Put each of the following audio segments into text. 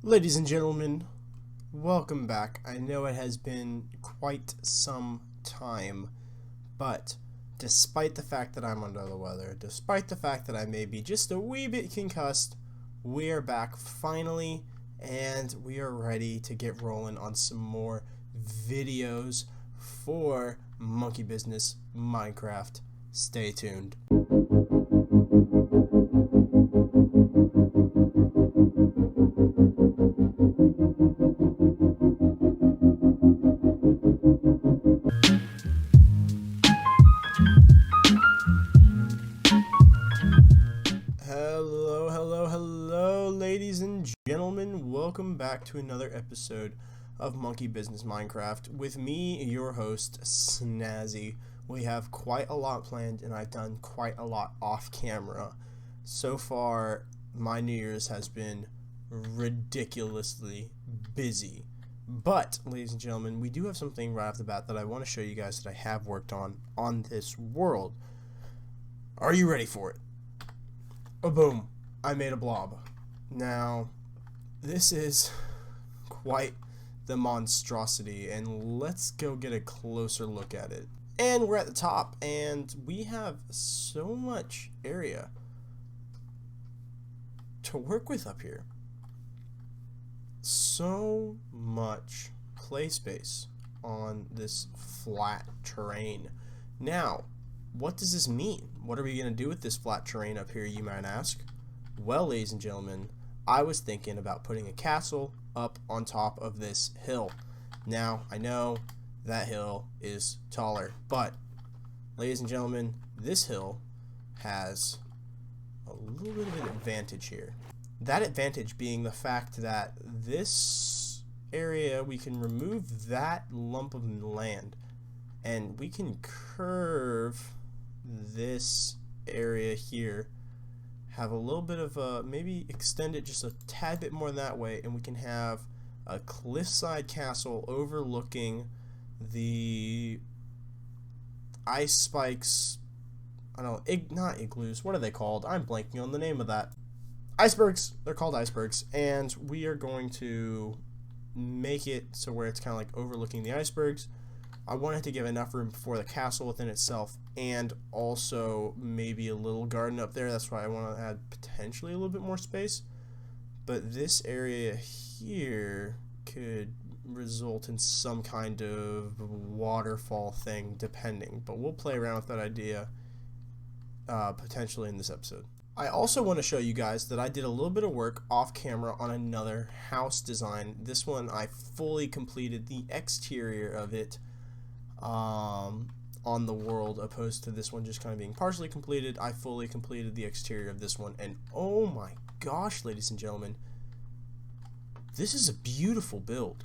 Ladies and gentlemen, welcome back. I know it has been quite some time, but despite the fact that I'm under the weather, despite the fact that I may be just a wee bit concussed, we are back finally, and we are ready to get rolling on some more videos for Monkey Business Minecraft. Stay tuned. Hello, ladies and gentlemen. Welcome back to another episode of Monkey Business Minecraft with me, your host, Snazzy. We have quite a lot planned, and I've done quite a lot off camera. So far, my New Year's has been ridiculously busy. But, ladies and gentlemen, we do have something right off the bat that I want to show you guys that I have worked on this world. Are you ready for it? Oh, boom. I made a blob. Now, this is quite the monstrosity, and let's go get a closer look at it. And we're at the top, and we have so much area to work with up here. So much play space on this flat terrain. Now, what does this mean? What are we going to do with this flat terrain up here, you might ask? Well, ladies and gentlemen, I was thinking about putting a castle up on top of this hill. Now, I know that hill is taller, but, ladies and gentlemen, this hill has a little bit of an advantage here. That advantage being the fact that this area, we can remove that lump of land, and we can curve this area here, have a little bit of a, maybe extend it just a tad bit more that way, and we can have a cliffside castle overlooking the ice spikes. I don't know, not igloos, what are they called? I'm blanking on the name of that. Icebergs. They're called icebergs, and we are going to make it so where it's kind of like overlooking the icebergs. I wanted to give enough room for the castle within itself, and also maybe a little garden up there. That's why I want to add potentially a little bit more space. But this area here could result in some kind of waterfall thing, depending. But we'll play around with that idea potentially in this episode. I also want to show you guys that I did a little bit of work off camera on another house design. This one I fully completed the exterior of it on the world, opposed to this one just kind of being partially completed. I fully completed the exterior of this one, and oh my gosh, ladies and gentlemen, this is a beautiful build.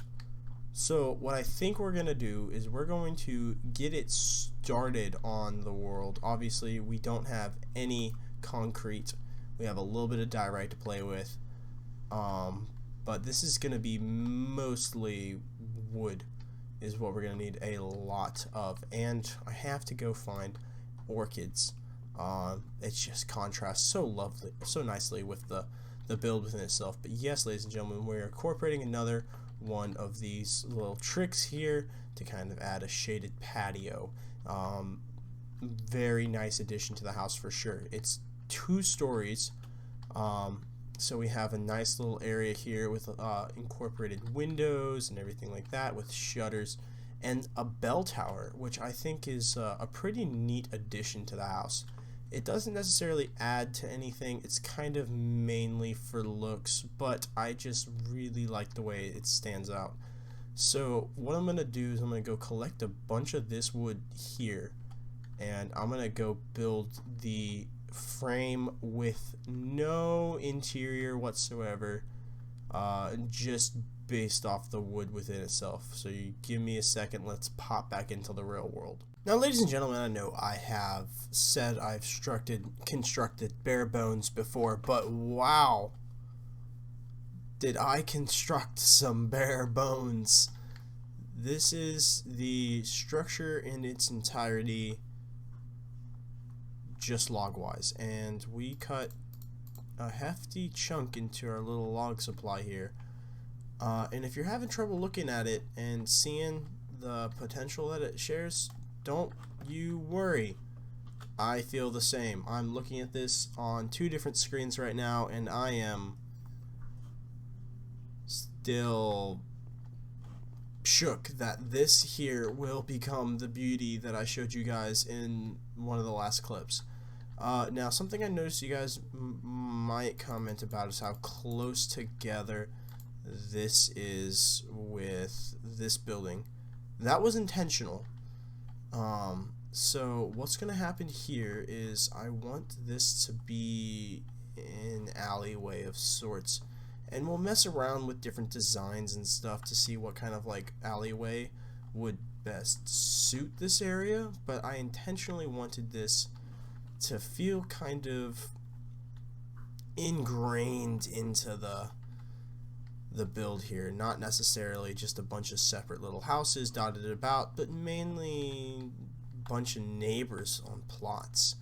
So what I think we're going to do is we're going to get it started on the world. Obviously, we don't have any concrete. We have a little bit of diorite to play with, but this is going to be mostly wood is what we're going to need a lot of, and I have to go find orchids. It just contrasts so lovely, so nicely with the build within itself. But yes, ladies and gentlemen, we're incorporating another one of these little tricks here to kind of add a shaded patio. Very nice addition to the house for sure. It's 2 stories, so we have a nice little area here with incorporated windows and everything like that, with shutters and a bell tower, which I think is a pretty neat addition to the house. It doesn't necessarily add to anything, it's kind of mainly for looks, but I just really like the way it stands out. So what I'm going to do is I'm going to go collect a bunch of this wood here, and I'm going to go build the frame with no interior whatsoever, just based off the wood within itself. So you give me a second, let's pop back into the real world. Now, ladies and gentlemen, I know I have said I've constructed bare bones before, but wow, did I construct some bare bones. This is the structure in its entirety, just log-wise, and we cut a hefty chunk into our little log supply here. And if you're having trouble looking at it and seeing the potential that it shares, don't you worry. I feel the same. I'm looking at this on 2 different screens right now, and I am still shook that this here will become the beauty that I showed you guys in one of the last clips. Now, something I noticed you guys might comment about is how close together this is with this building. That was intentional. So what's gonna happen here is I want this to be an alleyway of sorts, and we'll mess around with different designs and stuff to see what kind of like alleyway would best suit this area, but I intentionally wanted this to feel kind of ingrained into the build here, not necessarily just a bunch of separate little houses dotted about, but mainly a bunch of neighbors on plots.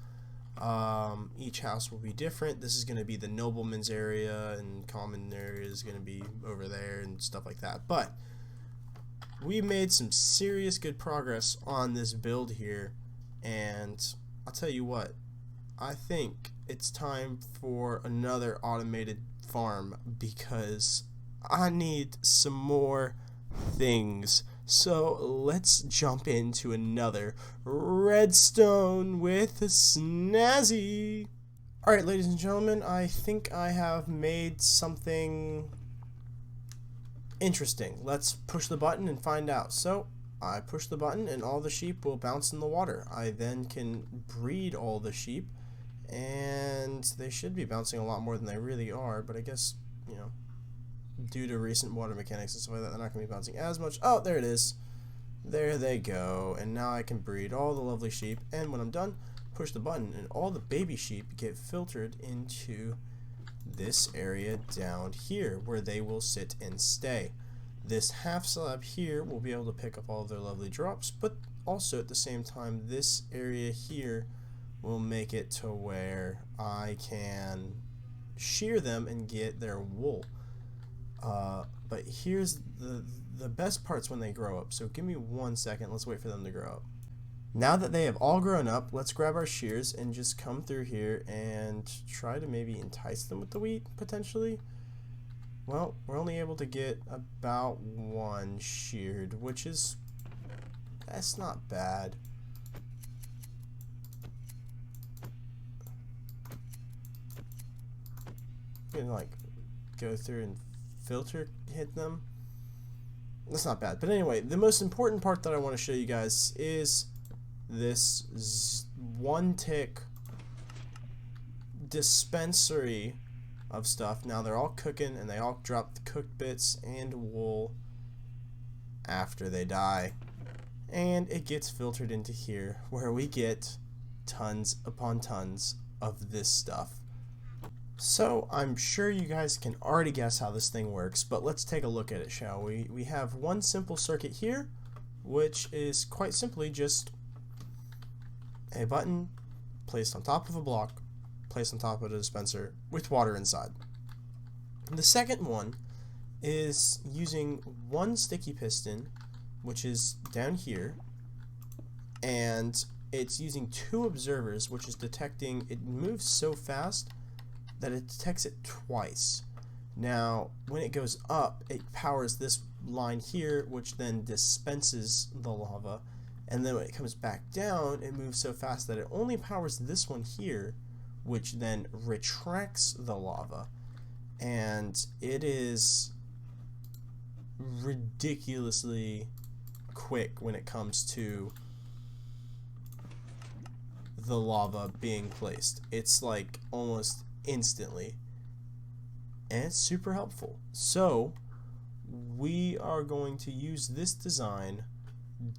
Each house will be different. This is going to be the nobleman's area, and common area is going to be over there and stuff like that. But we made some serious good progress on this build here, and I'll tell you what, I think it's time for another automated farm because I need some more things. So let's jump into another redstone with Snazzy. Alright, ladies and gentlemen, I think I have made something interesting. Let's push the button and find out. So I push the button and all the sheep will bounce in the water. I then can breed all the sheep, and they should be bouncing a lot more than they really are, but I guess, you know, due to recent water mechanics and stuff like that, they're not going to be bouncing as much. Oh, there it is. There they go. And now I can breed all the lovely sheep, and when I'm done, push the button, and all the baby sheep get filtered into this area down here, where they will sit and stay. This half slab here will be able to pick up all of their lovely drops, but also at the same time, this area here will make it to where I can shear them and get their wool. But here's the best parts when they grow up. So give me 1 second. Let's wait for them to grow up. Now that they have all grown up, let's grab our shears and just come through here and try to maybe entice them with the wheat, potentially. Well, we're only able to get about 1 sheared, which is, that's not bad. You can like go through and filter hit them. That's not bad. But anyway, the most important part that I want to show you guys is this 1-tick dispensary of stuff. Now they're all cooking, and they all drop the cooked bits and wool after they die, and it gets filtered into here, where we get tons upon tons of this stuff. So I'm sure you guys can already guess how this thing works, but let's take a look at it, shall we? We have one simple circuit here, which is quite simply just a button placed on top of a block, placed on top of a dispenser with water inside. The second one is using one sticky piston, which is down here, and it's using 2 observers, which is detecting, it moves so fast that it detects it twice. Now when it goes up, it powers this line here, which then dispenses the lava, and then when it comes back down, it moves so fast that it only powers this one here, which then retracts the lava. And it is ridiculously quick when it comes to the lava being placed. It's like almost instantly, and it's super helpful. So we are going to use this design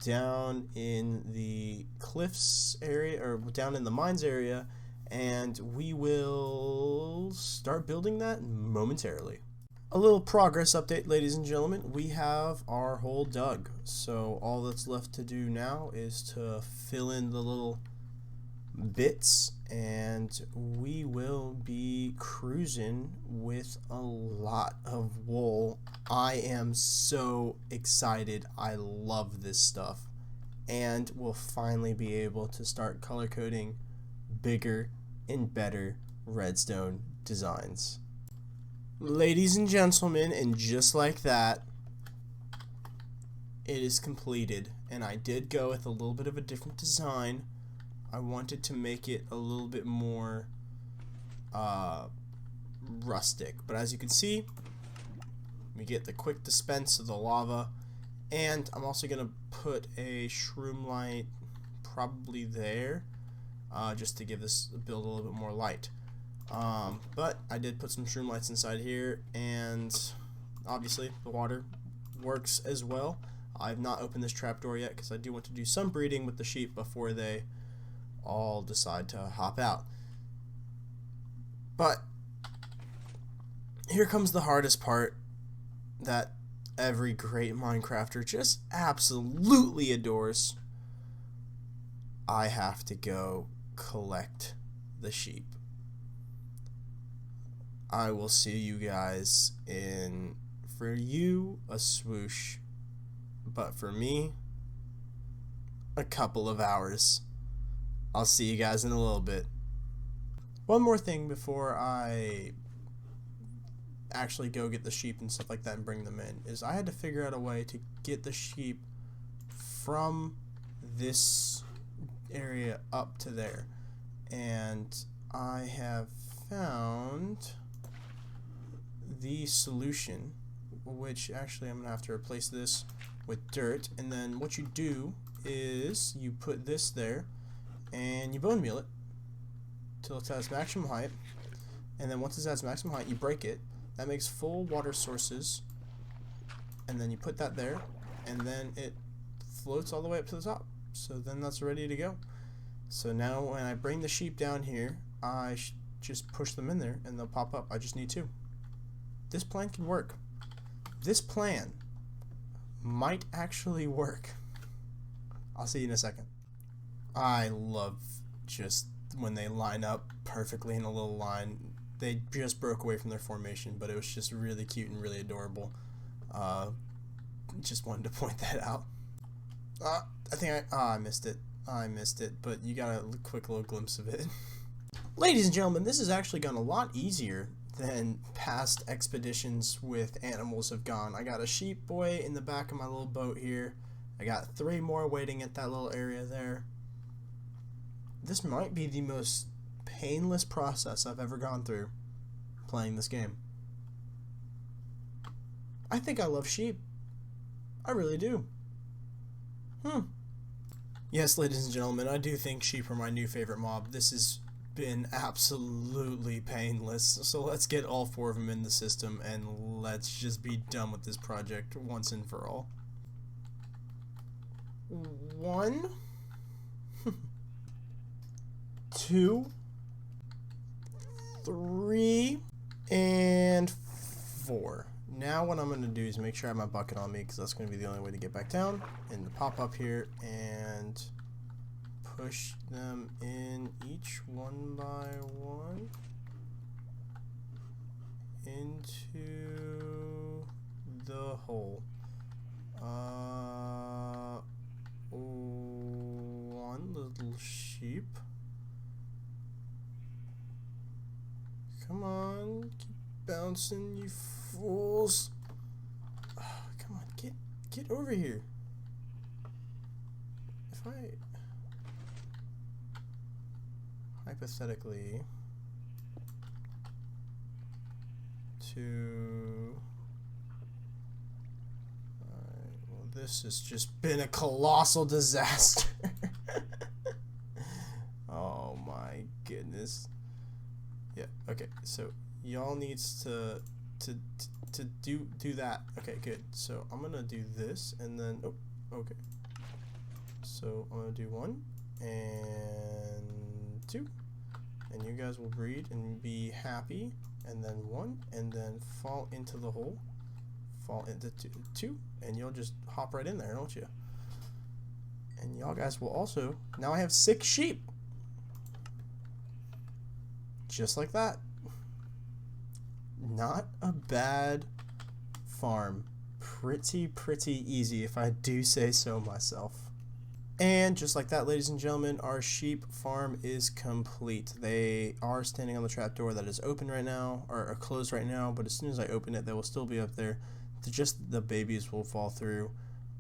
down in the cliffs area, or down in the mines area, and we will start building that momentarily. A little progress update, ladies and gentlemen. We have our hole dug, so all that's left to do now is to fill in the little bits, and we will be cruising with a lot of wool. I am so excited. I love this stuff. And we'll finally be able to start color coding bigger and better redstone designs. Ladies and gentlemen, and just like that, it is completed. And I did go with a little bit of a different design. I wanted to make it a little bit more rustic. But as you can see, we get the quick dispense of the lava. And I'm also going to put a shroom light probably there, just to give this build a little bit more light. But I did put some shroom lights inside here, and obviously the water works as well. I've not opened this trapdoor yet because I do want to do some breeding with the sheep before they all decide to hop out. But here comes the hardest part that every great Minecrafter just absolutely adores. I have to go collect the sheep. I will see you guys in, for you, a swoosh, but for me, a couple of hours. I'll see you guys in a little bit. One more thing before I actually go get the sheep and stuff like that and bring them in is I had to figure out a way to get the sheep from this area up to there, and I have found the solution, which actually I'm gonna have to replace this with dirt. And then what you do is you put this there and you bone meal it till it's at its maximum height, and then once it's at its maximum height you break it. That makes full water sources, and then you put that there, and then it floats all the way up to the top. So then that's ready to go. So now when I bring the sheep down here, I just push them in there and they'll pop up. I just need 2. This plan can work. This plan might actually work. I'll see you in a second. I love just when they line up perfectly in a little line. They just broke away from their formation, but it was just really cute and really adorable. Just wanted to point that out. I think I missed it. I missed it, but you got a quick little glimpse of it. Ladies and gentlemen, this has actually gone a lot easier than past expeditions with animals have gone. I got a sheep boy in the back of my little boat here. I got 3 more waiting at that little area there. This might be the most painless process I've ever gone through playing this game. I think I love sheep. I really do. Yes, ladies and gentlemen, I do think sheep are my new favorite mob. This has been absolutely painless. So let's get all 4 of them in the system and let's just be done with this project once and for all. 1, 2, 3, and 4. Now what I'm going to do is make sure I have my bucket on me, because that's going to be the only way to get back down, and pop up here and push them in each one by one into the hole. 1 little sheep. Come on, keep bouncing, you fools. Oh, come on, get over here. If I hypothetically alright, well, this has just been a colossal disaster. Oh my goodness. Yeah, okay, so y'all needs to do that. Okay, good. So I'm gonna do this, and then okay. So I'm gonna do 1 and 2, and you guys will breed and be happy, and then 1, and then fall into the hole, fall into 2, and you'll just hop right in there, don't you? And y'all guys will also, now I have 6 sheep. Just like that. Not a bad farm. Pretty easy, if I do say so myself. And just like that, ladies and gentlemen, our sheep farm is complete. They are standing on the trapdoor that is open right now, or closed right now, but as soon as I open it, they will still be up there. Just the babies will fall through.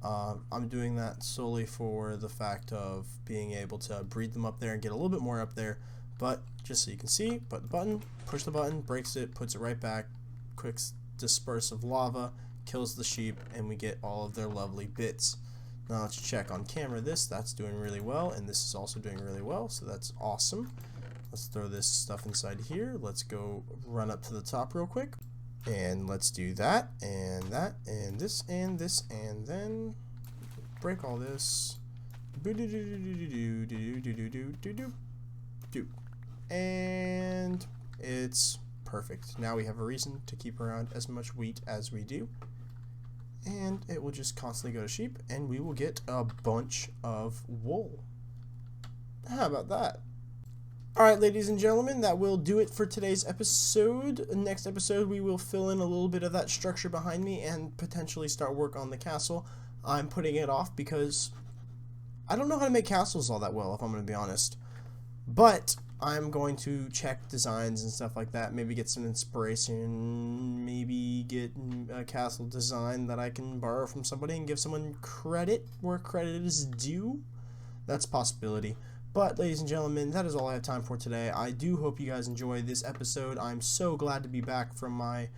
I'm doing that solely for the fact of being able to breed them up there and get a little bit more up there. But just so you can see, put the button, push the button, breaks it, puts it right back, quick disperse of lava, kills the sheep, and we get all of their lovely bits. Now let's check on camera that's doing really well, and this is also doing really well, so that's awesome. Let's throw this stuff inside here. Let's go run up to the top real quick, and let's do that, and this, and then break all this. And it's perfect. Now we have a reason to keep around as much wheat as we do. And it will just constantly go to sheep, and we will get a bunch of wool. How about that? Alright, ladies and gentlemen, that will do it for today's episode. Next episode, we will fill in a little bit of that structure behind me and potentially start work on the castle. I'm putting it off because I don't know how to make castles all that well, if I'm going to be honest. But I'm going to check designs and stuff like that, maybe get some inspiration, maybe get a castle design that I can borrow from somebody and give someone credit where credit is due. That's a possibility. But, ladies and gentlemen, that is all I have time for today. I do hope you guys enjoyed this episode. I'm so glad to be back from my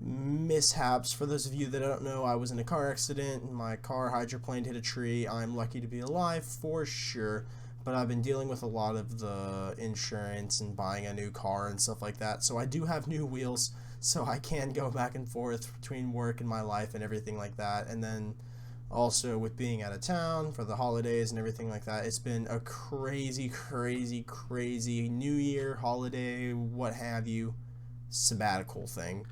mishaps. For those of you that don't know, I was in a car accident, and my car hydroplaned, hit a tree. I'm lucky to be alive, for sure. But I've been dealing with a lot of the insurance and buying a new car and stuff like that. So I do have new wheels, so I can go back and forth between work and my life and everything like that. And then also with being out of town for the holidays and everything like that, it's been a crazy New Year, holiday, what have you, sabbatical thing.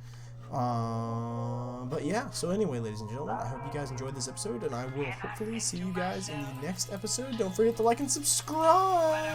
But yeah, so anyway, ladies and gentlemen, I hope you guys enjoyed this episode, and I will hopefully see you guys in the next episode. Don't forget to like and subscribe!